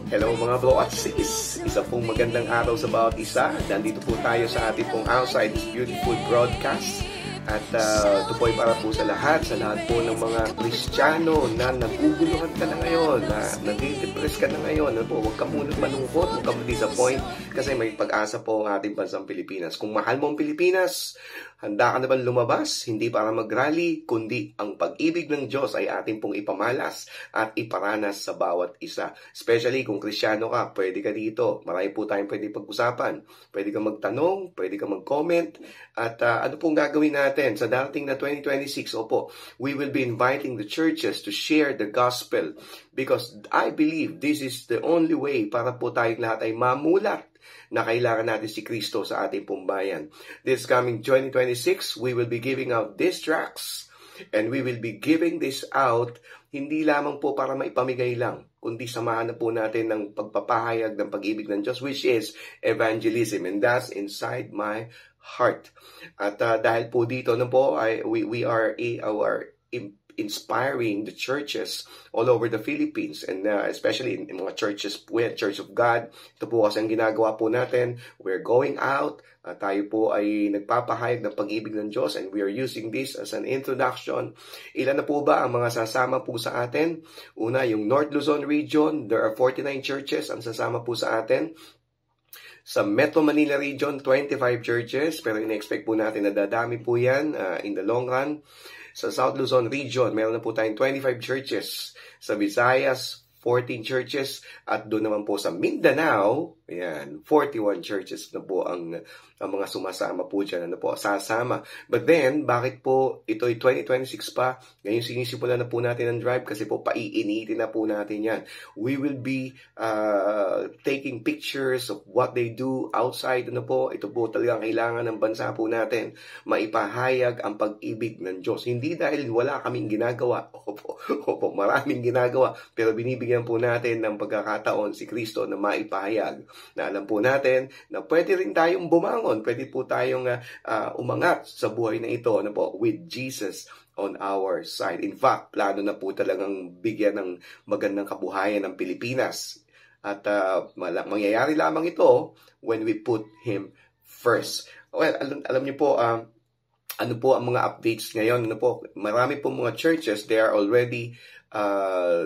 Hello mga bro at sis! Isa pong magandang araw sa bawat isa. Nandito po tayo sa ating pong Outside this Beautiful broadcast. At ito po ay para po sa lahat po ng mga Kristiyano na naguguluhan ka na ngayon, na nag-depress ka na ngayon. Ano po, huwag ka muna malungkot, huwag ka ma-disappoint kasi may pag-asa po ang ating bansang Pilipinas. Kung mahal mo ang Pilipinas, handa ka na ba lumabas? Hindi para mag-rally, kundi ang pag-ibig ng Diyos ay ating pong ipamalas at iparanas sa bawat isa. Especially kung Kristiyano ka, pwede ka dito. Marami po tayong pwede pag-usapan. Pwede ka magtanong, pwede ka mag-comment. At ano pong gagawin natin sa darating na 2026? Opo, we will be inviting the churches to share the gospel because I believe this is the only way para po tayong lahat ay mamulat na kailangan natin si Kristo sa ating pumbayan. This coming 2026, we will be giving out these tracts and we will be giving this out hindi lamang po para maipamigay lang, kundi samahan na po natin ng pagpapahayag ng pag-ibig ng Diyos, which is evangelism, and that's inside my heart. At dahil po dito na po, we are inspiring the churches all over the Philippines and especially in mga churches po yan, Church of God. Ito po kasi ang ginagawa po natin. We're going out. Tayo po ay nagpapahayag ng pag-ibig ng Diyos and we are using this as an introduction. Ilan na po ba ang mga sasama po sa atin? Una, yung North Luzon region, there are 49 churches ang sasama po sa atin. Sa Metro Manila region, 25 churches, pero in-expect po natin na dadami po yan in the long run. Sa South Luzon region, meron na po tayong 25 churches. Sa Visayas, 14 churches. At doon naman po sa Mindanao, ayan, 41 churches na po ang mga sumasama po dyan, ano po, sasama. But then, bakit po ito'y 2026 pa? Ngayon sinisimulan na po natin ang drive kasi po paiinitin na po natin yan. We will be taking pictures of what they do outside, ano po. Ito po talagang kailangan ng bansa po natin. Maipahayag ang pag-ibig ng Diyos. Hindi dahil wala kaming ginagawa. Opo, maraming ginagawa. Pero binibigyan po natin ng pagkakataon si Kristo na maipahayag. Na alam po natin na pwede rin tayong bumangon, pwede po tayong umangat sa buhay na ito, ano po, with Jesus on our side. In fact, plano na po talagang bigyan ng magandang kabuhayan ng Pilipinas. At mangyayari lamang ito when we put Him first. Well, alam niyo po, ano po ang mga updates ngayon? Ano po, marami po mga churches, they are already,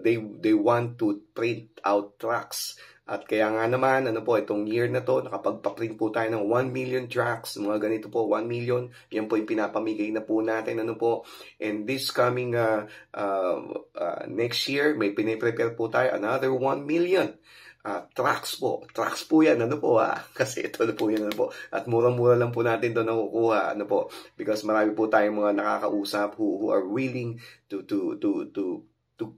they want to print out tracts. At kaya nga naman, ano po, itong year na to, nakapagpaprint po tayo ng 1 million tracts, mga ganito po, 1 million, yan po yung pinapamigay na po natin, ano po. And this coming next year, may piniprepare po tayo, another 1 million. Tracts po yan, ano po kasi ito na po yan, ano po, at murang-mura lang po natin ito nakukuha, ano po, because marami po tayong mga nakakausap who are willing to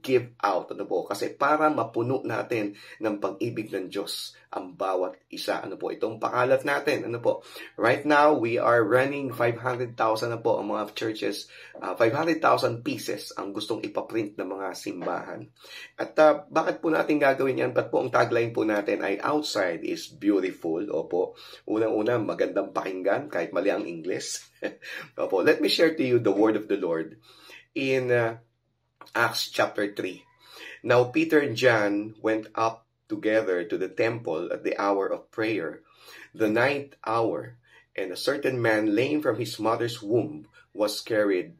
give out, ano po, kasi para mapuno natin ng pag-ibig ng Diyos ang bawat isa, ano po, itong pakalat natin, ano po. Right now, we are running 500,000 na po ang mga churches, 500,000 pieces ang gustong ipaprint ng mga simbahan. At bakit po natin gagawin yan? Ba't po ang tagline po natin ay outside is beautiful, opo. Unang-una, magandang pakinggan, kahit mali ang English. Opo, let me share to you the word of the Lord in Acts chapter 3. Now Peter and John went up together to the temple at the hour of prayer, the 9th hour, and a certain man lame from his mother's womb was carried,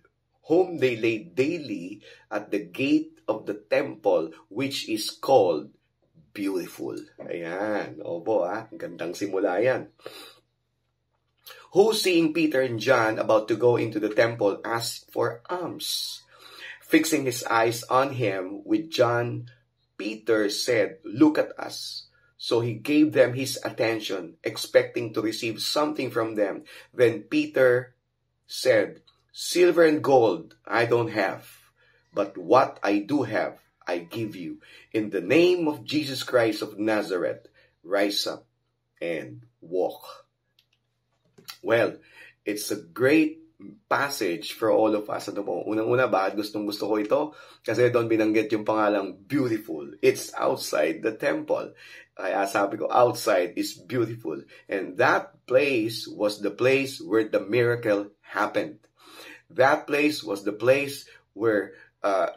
whom they laid daily at the gate of the temple, which is called Beautiful. Ayan, opo gandang simula yan. Who, seeing Peter and John about to go into the temple, asked for alms. Fixing his eyes on him with John, Peter said, "Look at us." So he gave them his attention, expecting to receive something from them. Then Peter said, "Silver and gold I don't have, but what I do have, I give you. In the name of Jesus Christ of Nazareth, rise up and walk." Well, it's a great passage for all of us. Ano po? Unang-una, bakit gustong-gusto ko ito? Kasi doon binanggit yung pangalang beautiful. It's outside the temple. Kaya sabi ko, outside is beautiful. And that place was the place where the miracle happened. That place was the place where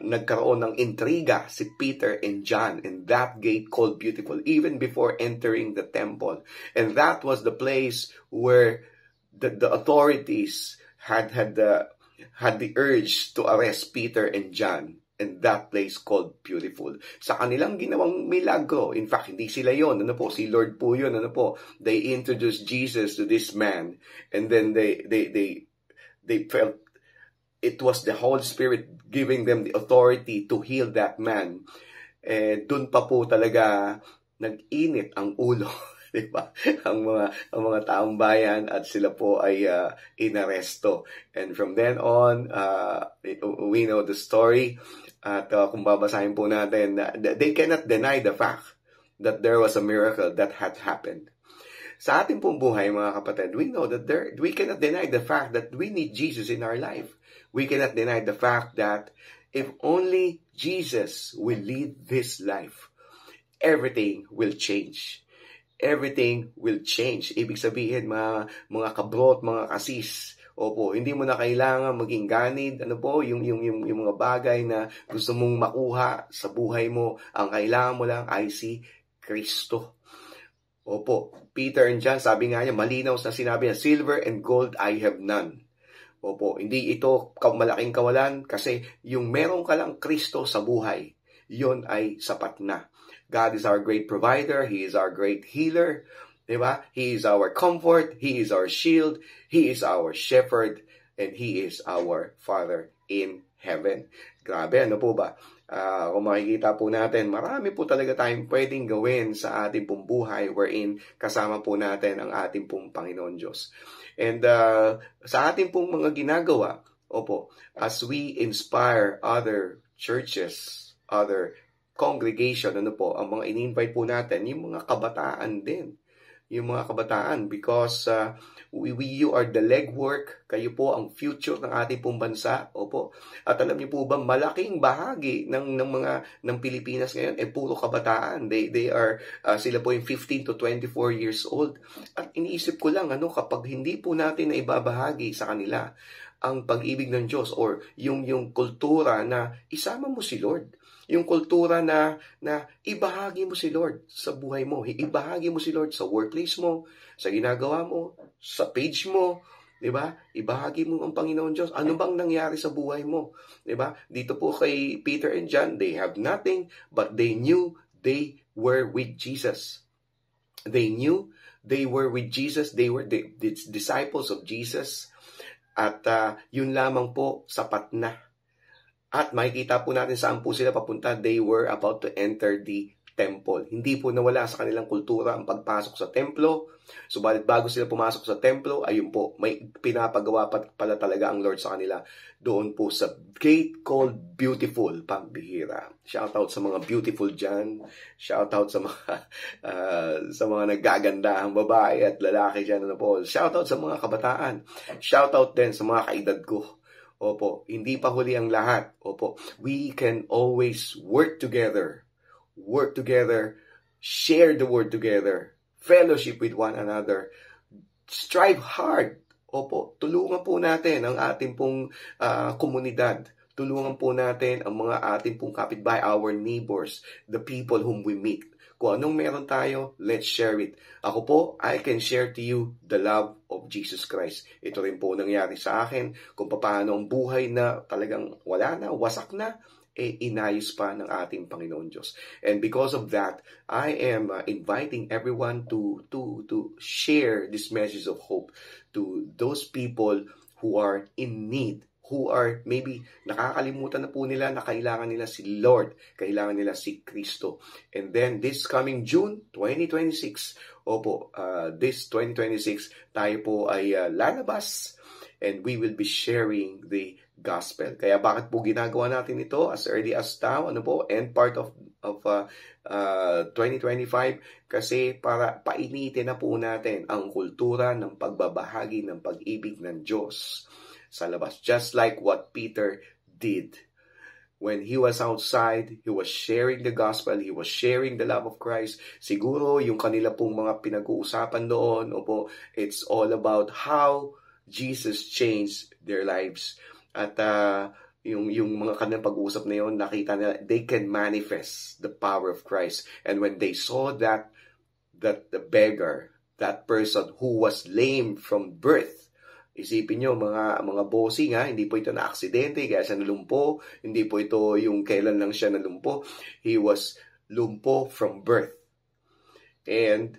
nagkaroon ng intriga si Peter and John in that gate called Beautiful, even before entering the temple. And that was the place where the authorities had the urge to arrest Peter and John. And that place called Beautiful. Sa kanilang ginawang milagro, in fact, hindi sila yon, si Lord po yun, they introduced Jesus to this man, and then they felt it was the Holy Spirit giving them the authority to heal that man. Dun pa po talaga nag-init ang ulo, di ba? Ang mga taong bayan, at sila po ay inaresto. And from then on, we know the story. At kung babasahin po natin, they cannot deny the fact that there was a miracle that had happened. Sa ating pong buhay, mga kapatid, we know that we cannot deny the fact that we need Jesus in our life. We cannot deny the fact that if only Jesus will lead this life, everything will change. Everything will change. Ibig sabihin, mga kabrot, mga kasis, opo, hindi mo na kailangan maging ganid, yung mga bagay na gusto mong makuha sa buhay mo. Ang kailangan mo lang ay si Kristo. Opo, Peter and John, sabi nga niya, malinaw na sinabi niya, silver and gold I have none. Opo, hindi ito malaking kawalan, kasi yung meron ka lang Kristo sa buhay, yun ay sapat na. God is our great provider. He is our great healer. Diba? He is our comfort. He is our shield. He is our shepherd. And He is our Father in heaven. Grabe, ano po ba? Kung makikita po natin, marami po talaga tayong pwedeng gawin sa ating pong buhay wherein kasama po natin ang ating pong Panginoon Diyos. And sa ating pong mga ginagawa, opo, as we inspire other churches, other congregation, ang mga in-invite po natin, yung mga kabataan din. Yung mga kabataan, because you are the legwork, kayo po ang future ng ating pong bansa, opo. At alam niyo po ba, malaking bahagi ng Pilipinas ngayon puro kabataan. They are sila po yung 15 to 24 years old. At iniisip ko lang, kapag hindi po natin na ibabahagi sa kanila ang pag-ibig ng Diyos, or yung kultura na isama mo si Lord. Yung kultura na ibahagi mo si Lord sa buhay mo. Ibahagi mo si Lord sa workplace mo, sa ginagawa mo, sa page mo, 'di ba? Ibahagi mo ang Panginoon Diyos. Ano bang nangyari sa buhay mo? 'Di ba? Dito po kay Peter and John, they have nothing, but they knew they were with Jesus. They knew they were with Jesus. They were the disciples of Jesus. At yun lamang po, sapat na. At makikita po natin saan po sila papunta. They were about to enter the temple. Hindi po nawala sa kanilang kultura ang pagpasok sa templo. Subalit bago sila pumasok sa templo, ayun po, may pinapagawa pala talaga ang Lord sa kanila doon po sa gate called Beautiful. Pambihira. Shout out sa mga beautiful dyan. Shout out sa mga naggagandahang babae at lalaki dyan. Shout out sa mga kabataan. Shout out din sa mga kaedad ko. Opo, hindi pa huli ang lahat. Opo, we can always work together, share the word together, fellowship with one another, strive hard. Opo, tulungan po natin ang ating pong komunidad. Tulungan po natin ang mga ating pong kapitbahay, our neighbors, the people whom we meet. Kung anong meron tayo, let's share it. Ako po, I can share to you the love of Jesus Christ. Ito rin po nangyari sa akin, kung paano ang buhay na talagang wala na, wasak na, inayos pa ng ating Panginoon Diyos. And because of that, I am inviting everyone to share this message of hope to those people who are in need, who are maybe nakakalimutan na po nila na kailangan nila si Lord, kailangan nila si Kristo. And then this coming June 2026, this 2026, tayo po ay lalabas and we will be sharing the gospel. Kaya bakit po ginagawa natin ito as early as now, and part of 2025, kasi para painitin na po natin ang kultura ng pagbabahagi ng pag-ibig ng Diyos sa labas. Just like what Peter did. When he was outside, he was sharing the gospel, he was sharing the love of Christ. Siguro yung kanila pong mga pinag-uusapan doon, it's all about how Jesus changed their lives. At yung mga kanilang pag-usap na yun, nakita nila, they can manifest the power of Christ. And when they saw that the beggar, that person who was lame from birth, isipin nyo, mga bossing ha, hindi po ito na aksidente, kaya siya nalumpo, hindi po ito yung kailan lang siya nalumpo, he was lumpo from birth. And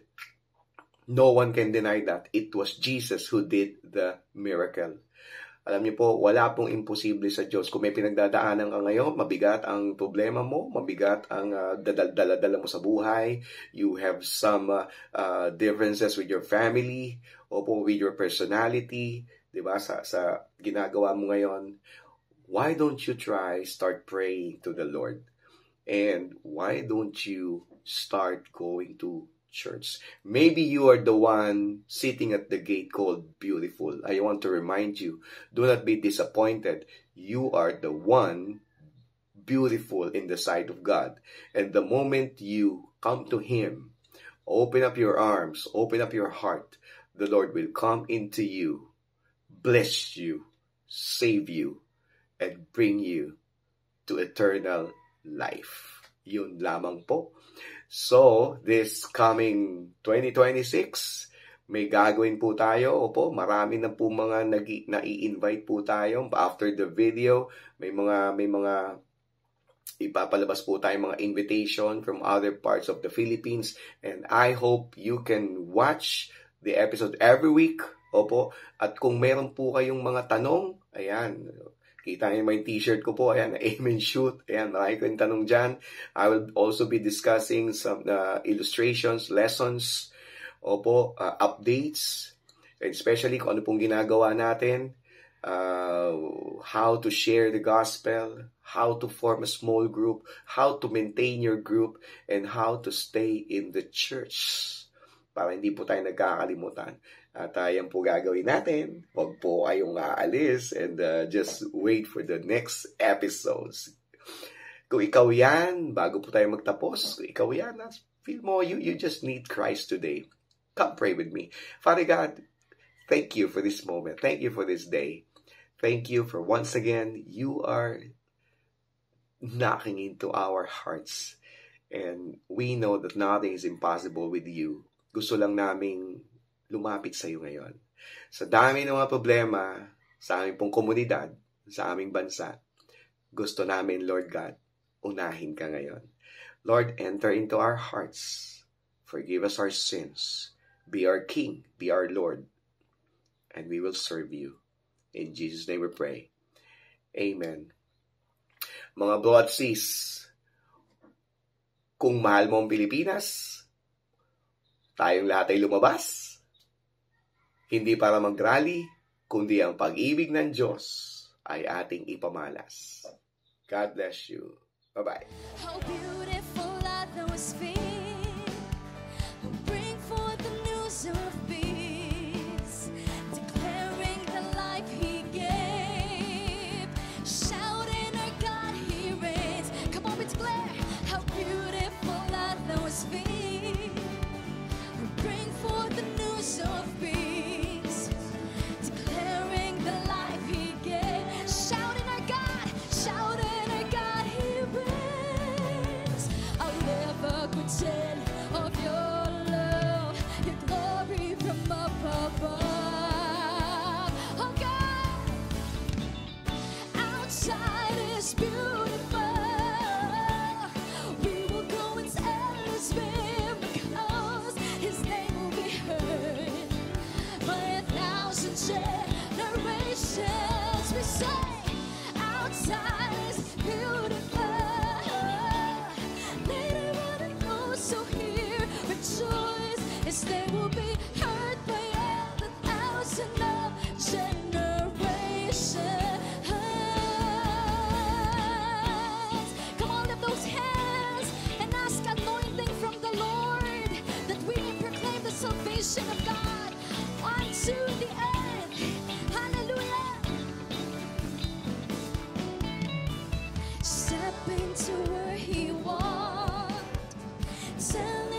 no one can deny that it was Jesus who did the miracle. Alam niyo po, wala pong imposible sa Diyos. Kung may pinagdadaanan ka ngayon, mabigat ang problema mo, mabigat ang dala mo sa buhay, you have some differences with your family, o po with your personality, di ba, sa ginagawa mo ngayon, why don't you start praying to the Lord? And why don't you start going to church? Maybe you are the one sitting at the gate called beautiful. I want to remind you, do not be disappointed. You are the one beautiful in the sight of God. And the moment you come to Him, open up your arms, open up your heart, the Lord will come into you, bless you, save you, and bring you to eternal life. Yun lamang po. So, this coming 2026, may gagawin po tayo. Opo, marami na po mga nai-invite po tayo. After the video, may mga ipapalabas po tayo mga invitation from other parts of the Philippines. And I hope you can watch the episode every week. Opo, at kung meron po kayong mga tanong, ayan, kita niyo may t-shirt ko po. Ayan, Amen Shoot. Ayan, marami ko yung tanong dyan. I will also be discussing some illustrations, lessons, updates, and especially kung ano pong ginagawa natin, how to share the gospel, how to form a small group, how to maintain your group, and how to stay in the church. Para hindi po tayo nagkakalimutan. At yan po gagawin natin. Huwag po kayong aalis and just wait for the next episodes. Kung ikaw yan, bago po tayo magtapos, kung ikaw yan, feel mo, you just need Christ today. Come pray with me. Father God, thank you for this moment. Thank you for this day. Thank you for once again, you are knocking into our hearts. And we know that nothing is impossible with you. Gusto lang naming lumapit sa iyo ngayon. Sa dami ng mga problema sa aming pong komunidad, sa aming bansa, gusto namin, Lord God, unahin ka ngayon. Lord, enter into our hearts. Forgive us our sins. Be our King, be our Lord, and we will serve you. In Jesus' name we pray. Amen. Mga bro at sis, kung mahal mo ang Pilipinas, tayong lahat ay lumabas. Hindi para mag-rally, kundi ang pag-ibig ng Diyos ay ating ipamalas. God bless you. Bye-bye. How beautiful are those feet who bring forth the news of peace, declaring the life He gave, shouting our God He reigns. Come on, we declare, how beautiful are those feet who bring forth the news of peace, declaring the life He gave, shouting our God He reigns. I'll never pretend of your love, your glory from up above. Oh God, outside is beautiful. We will go and tell His name, because His name will be heard by 1,000 generations. We say, outside is beautiful. Let everyone know, so here rejoice. His name will be heard by 1,000 generations. Come on, lift those hands and ask anointing from the Lord, that we may proclaim the salvation of God unto the earth. Hallelujah. Step into where He wants. Tell